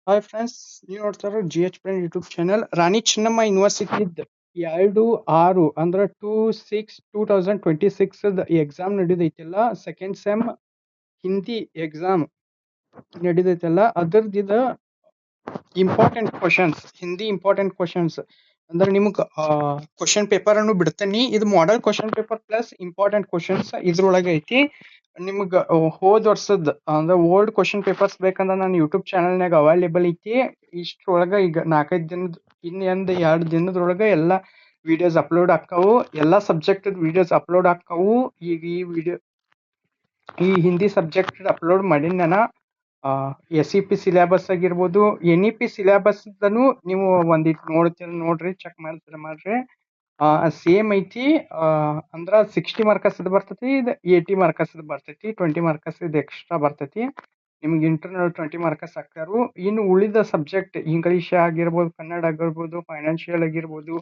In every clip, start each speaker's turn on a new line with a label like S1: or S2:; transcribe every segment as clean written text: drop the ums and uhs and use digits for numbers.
S1: Hi friends, ನೀವು ನೋಡ್ತಾ ಇರೋ G H friend YouTube channel. Rani Chennamma ಯೂನಿವರ್ಸಿಟಿದ್ 2/6 ಅಂದ್ರೆ 2/6/2026 ಎಕ್ಸಾಮ್ ನಡೆದೈತಿಲ್ಲ. ಸೆಕೆಂಡ್ ಸೆಮ್ ಹಿಂದಿ ಎಕ್ಸಾಮ್ ನಡೆದೈತಲ್ಲ, ಅದ್ರದ್ದು important questions, Hindi important questions ಅಂದ್ರೆ ನಿಮ್ಗೆ ಕ್ವಶನ್ ಪೇಪರ್ ಅನ್ನು ಬಿಡ್ತೀನಿ. ಇದು model question paper plus important questions ಇದ್ರೊಳಗೆ ಐತಿ. ನಿಮ್ಗೆ ಹೋದ್ ವರ್ಷದ ಅಂದ್ರೆ ಓಲ್ಡ್ ಕ್ವಶನ್ ಪೇಪರ್ಸ್ ಬೇಕಂದ್ರೆ ನನ್ನ ಯೂಟ್ಯೂಬ್ ಚಾನಲ್ನಾಗ ಅವೈಲೇಬಲ್ ಐತಿ. ಇಷ್ಟ್ರೊಳಗೆ ಈಗ 4-5 ದಿನದ ಇನ್ನೊಂದು 2 ದಿನದೊಳಗೆ ಎಲ್ಲ ವಿಡಿಯೋಸ್ ಅಪ್ಲೋಡ್ ಆಕ್ಕವು. ಎಲ್ಲ ಸಬ್ಜೆಕ್ಟ್ ವಿಡಿಯೋಸ್ ಅಪ್ಲೋಡ್ ಆಕ್ಕವು. ಈಗ ಈ ಹಿಂದಿ ಸಬ್ಜೆಕ್ಟ್ ಅಪ್ಲೋಡ್ ಮಾಡೀನಿ ನಾನು. SEP ಸಿಲೆಬಸ್ ಆಗಿರ್ಬೋದು, NEP ಸಿಲೆಬಸ್ ನೀವು ಒಂದಿಟ್ಟು ನೋಡ್ರಿ, ಚೆಕ್ ಮಾಡ್ರಿ. ಸೇಮ್ ಐತಿ. ಅಂದ್ರ 60 ಮಾರ್ಕಸ್ ಬರ್ತೈತಿ, ಇದು 80 ಮಾರ್ಕಸ್ ಬರ್ತೈತಿ. 20 ಮಾರ್ಕಸ್ ಇದು ಎಕ್ಸ್ಟ್ರಾ ಬರ್ತೈತಿ. ನಿಮ್ಗೆ ಇಂಟರ್ನಲ್ 20 ಮಾರ್ಕಸ್ ಹಾಕ್ತಾರು. ಇನ್ನು ಉಳಿದ ಸಬ್ಜೆಕ್ಟ್ ಇಂಗ್ಲಿಷ್ ಆಗಿರ್ಬೋದು, ಕನ್ನಡ ಆಗಿರ್ಬೋದು, ಫೈನಾನ್ಷಿಯಲ್ ಆಗಿರ್ಬೋದು,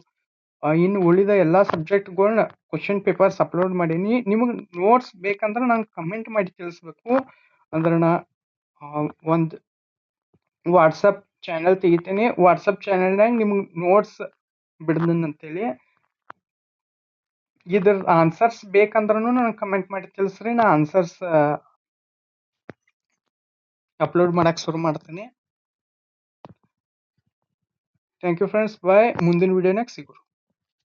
S1: ಇನ್ನು ಉಳಿದ ಎಲ್ಲಾ ಸಬ್ಜೆಕ್ಟ್ಗಳನ್ನ ಕ್ವಶನ್ ಪೇಪರ್ಸ್ ಅಪ್ಲೋಡ್ ಮಾಡೀನಿ. ನಿಮಗೆ ನೋಟ್ಸ್ ಬೇಕಂದ್ರೆ ನಂಗೆ ಕಮೆಂಟ್ ಮಾಡಿ ತಿಳಿಸ್ಬೇಕು. ಅಂದ್ರೆ ನಾ ಒಂದು ವಾಟ್ಸಪ್ ಚಾನಲ್ ತೆಗಿತೀನಿ. ವಾಟ್ಸಪ್ ಚಾನಲ್ನಾಗ ನಿಮ್ಗೆ ನೋಟ್ಸ್ ಬಿಡ್ದನ್ ಅಂತೇಳಿ. ಇದ್ರ ಆನ್ಸರ್ಸ್ ಬೇಕಂದ್ರೂ ನನಗೆ ಕಮೆಂಟ್ ಮಾಡಿ ತಿಳಿಸ್ರಿ. ನಾ ಆನ್ಸರ್ಸ್ ಅಪ್ಲೋಡ್ ಮಾಡಕ್ ಶುರು ಮಾಡ್ತೀನಿ. ಥ್ಯಾಂಕ್ ಯು ಫ್ರೆಂಡ್ಸ್, ಬಾಯ್. ಮುಂದಿನ ವಿಡಿಯೋನಾಗ ಸಿಗೋಣ.